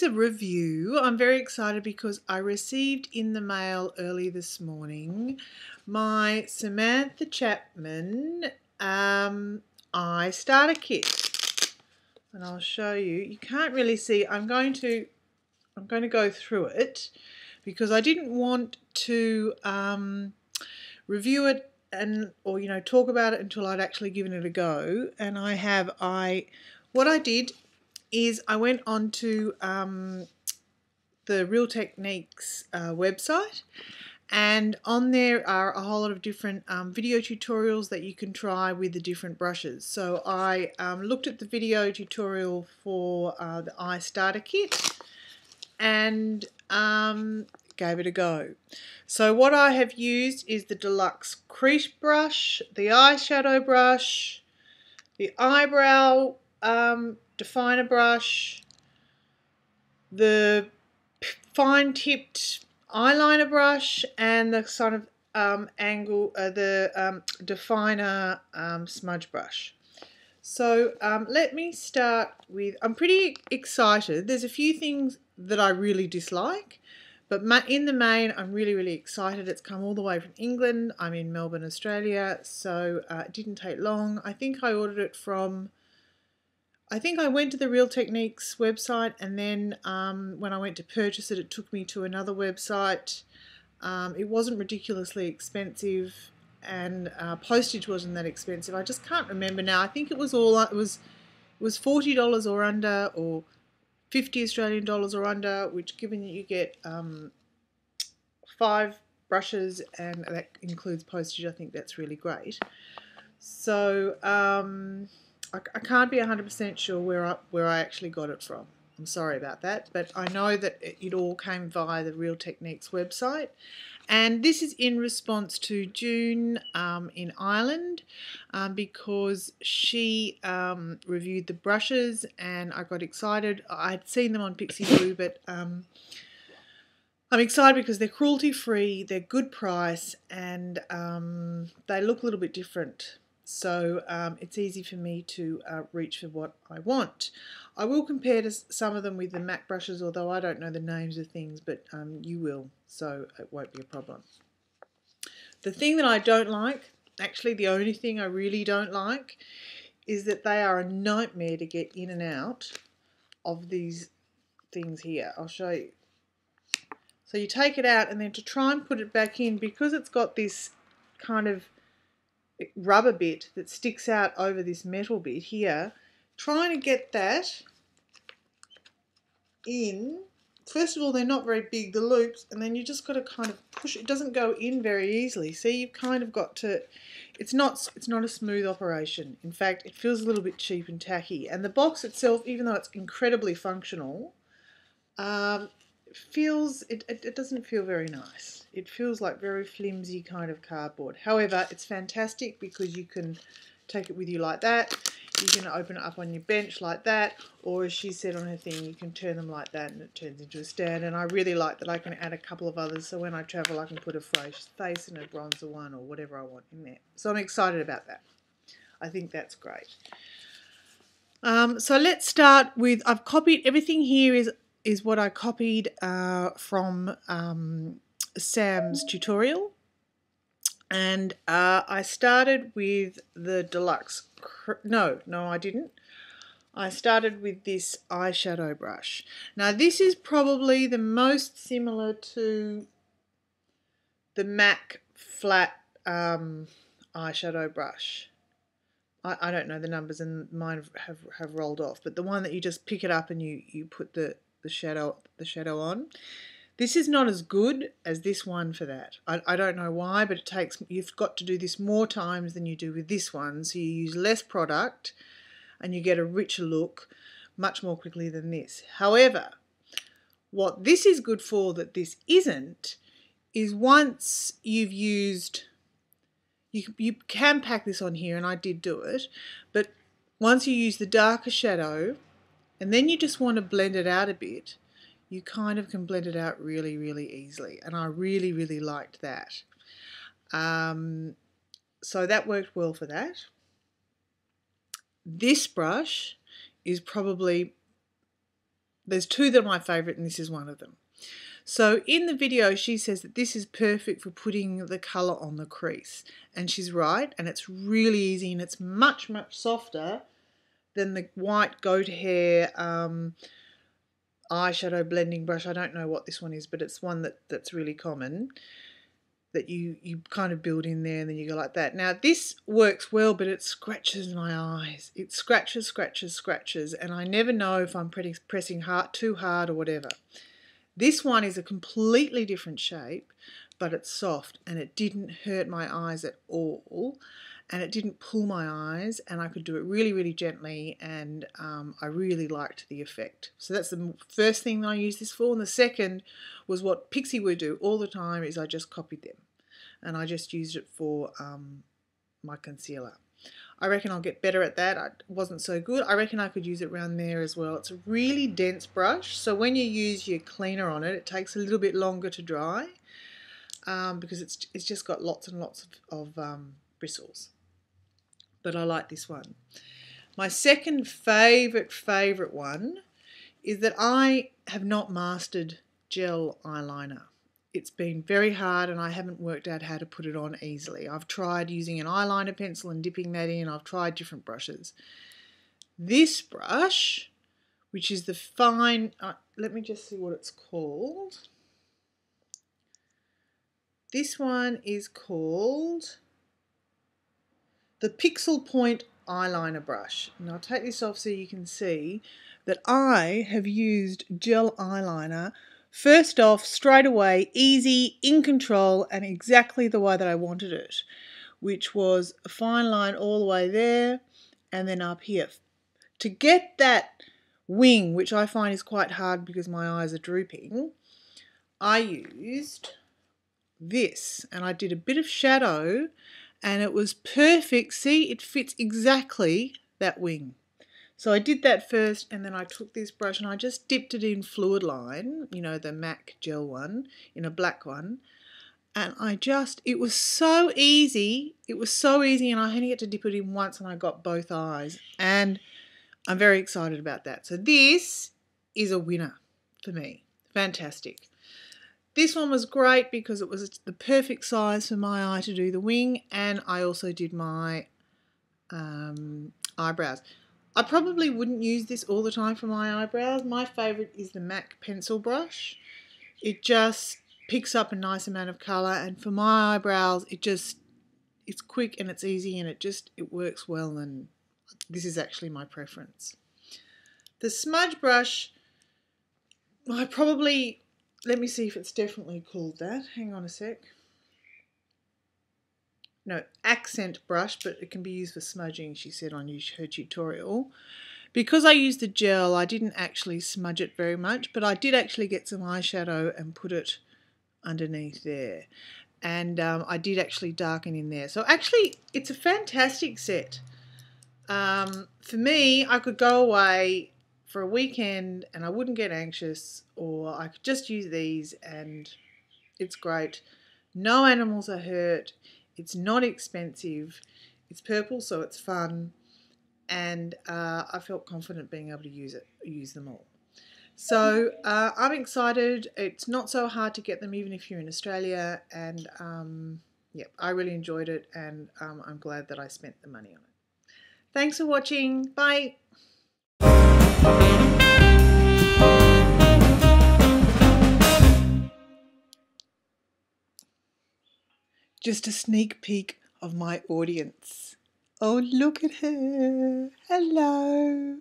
is a review. I'm very excited because I received in the mail early this morning my Samantha Chapman eye starter kit, and I'll show you. You can't really see. I'm going to go through it because I didn't want to review it or talk about it until I'd actually given it a go. And what I did is I went on to the Real Techniques website, and on there are a whole lot of different video tutorials that you can try with the different brushes. So I looked at the video tutorial for the eye starter kit and gave it a go. So what I have used is the deluxe crease brush, the eyeshadow brush, the eyebrow definer brush, the fine tipped eyeliner brush, and the sort of definer smudge brush. So let me start with, I'm pretty excited. There's a few things that I really dislike, but in the main I'm really excited. It's come all the way from England. I'm in Melbourne, Australia, so it didn't take long. I think I ordered it from, I think I went to the Real Techniques website, and then when I went to purchase it, it took me to another website. It wasn't ridiculously expensive, and postage wasn't that expensive. I just can't remember now. I think it was $40 or under, or 50 Australian dollars or under, which, given that you get 5 brushes and that includes postage, I think that's really great. So I can't be 100% sure where I actually got it from. I'm sorry about that, but I know that it all came via the Real Techniques website. And this is in response to June in Ireland, because she reviewed the brushes and I got excited. I'd seen them on Pixie Blue, but I'm excited because they're cruelty-free, they're good price, and they look a little bit different. So it's easy for me to reach for what I want. I will compare to some of them with the MAC brushes, although I don't know the names of things, but you will, so it won't be a problem. The thing that I don't like, actually the only thing I really don't like, is that they are a nightmare to get in and out of these things here. I'll show you. So you take it out, and then to try and put it back in, because it's got this kind of rubber bit that sticks out over this metal bit here, trying to get that in. First of all, they're not very big, the loops, and then you just got to kind of push. It doesn't go in very easily. See, you've kind of got to, it's not a smooth operation. In fact, it feels a little bit cheap and tacky. And the box itself, even though it's incredibly functional, it doesn't feel very nice. It feels like very flimsy kind of cardboard. However, it's fantastic because you can take it with you like that. You can open it up on your bench like that, or as she said on her thing, you can turn them like that and it turns into a stand. And I really like that I can add a couple of others, so when I travel I can put a face and a bronzer one or whatever I want in there. So I'm excited about that. I think that's great. So let's start with, I've copied, everything here is what I copied from Sam's tutorial, and I started with the deluxe. No, I didn't. I started with this eyeshadow brush. Now this is probably the most similar to the MAC flat eyeshadow brush. I don't know the numbers, and mine have rolled off, but the one that you just pick it up and you put the shadow on. This is not as good as this one for that. I don't know why, but you've got to do this more times than you do with this one, so you use less product and you get a richer look much more quickly than this. However, what this is good for that this isn't is once you've used, you can pack this on here, and I did do it, but once you use the darker shadow and then you just want to blend it out a bit, you kind of can blend it out really easily, and I really liked that. So that worked well for that. This brush is probably there's two that are my favourite, and this is one of them. So in the video, she says that this is perfect for putting the colour on the crease. And she's right, and it's really easy, and it's much, much softer than the white goat hair eyeshadow blending brush. I don't know what this one is, but it's one that's really common, that you kind of build in there and then you go like that. Now this works well, but it scratches my eyes. It scratches, scratches, scratches, and I never know if I'm pressing too hard or whatever. This one is a completely different shape, but it's soft, and it didn't hurt my eyes at all, and it didn't pull my eyes, and I could do it really, really gently, and I really liked the effect. So that's the first thing that I used this for. And the second was what Pixie would do all the time, is I just copied them, and I just used it for my concealer. I reckon I'll get better at that. It wasn't so good. I reckon I could use it around there as well. It's a really dense brush, so when you use your cleaner on it, it takes a little bit longer to dry because it's just got lots and lots of bristles. But I like this one. My second favourite one is that I have not mastered gel eyeliner. It's been very hard, and I haven't worked out how to put it on easily. I've tried using an eyeliner pencil and dipping that in. I've tried different brushes. This brush, which is the fine, let me just see what it's called. This one is called the Pixel Point eyeliner brush. And I'll take this off so you can see that I have used gel eyeliner first off, straight away, easy, in control, and exactly the way that I wanted it, which was a fine line all the way there and then up here. To get that wing, which I find is quite hard because my eyes are drooping, I used this, and I did a bit of shadow, and it was perfect. See, it fits exactly that wing. So I did that first, and then I took this brush and I just dipped it in Fluid Line, you know, the MAC gel one, in a black one. And it was so easy. It was so easy, and I only had to dip it in once, and I got both eyes. And I'm very excited about that. So this is a winner for me. Fantastic. This one was great because it was the perfect size for my eye to do the wing, and I also did my eyebrows. I probably wouldn't use this all the time for my eyebrows. My favourite is the MAC pencil brush. It just picks up a nice amount of colour, and for my eyebrows it's quick and it's easy, and it works well, and this is actually my preference. The smudge brush, let me see if it's definitely called that. Hang on a sec. No, accent brush, but it can be used for smudging, she said on her tutorial. Because I used the gel, I didn't actually smudge it very much, but I did actually get some eyeshadow and put it underneath there. And I did actually darken in there. So actually, it's a fantastic set. For me, I could go away for a weekend and I wouldn't get anxious, or I could just use these and it's great. No animals are hurt. It's not expensive. It's purple, so it's fun. And I felt confident being able to use them all. So I'm excited. It's not so hard to get them even if you're in Australia. And yeah, I really enjoyed it, and I'm glad that I spent the money on it. Thanks for watching. Bye. Just a sneak peek of my audience. Oh, look at her. Hello.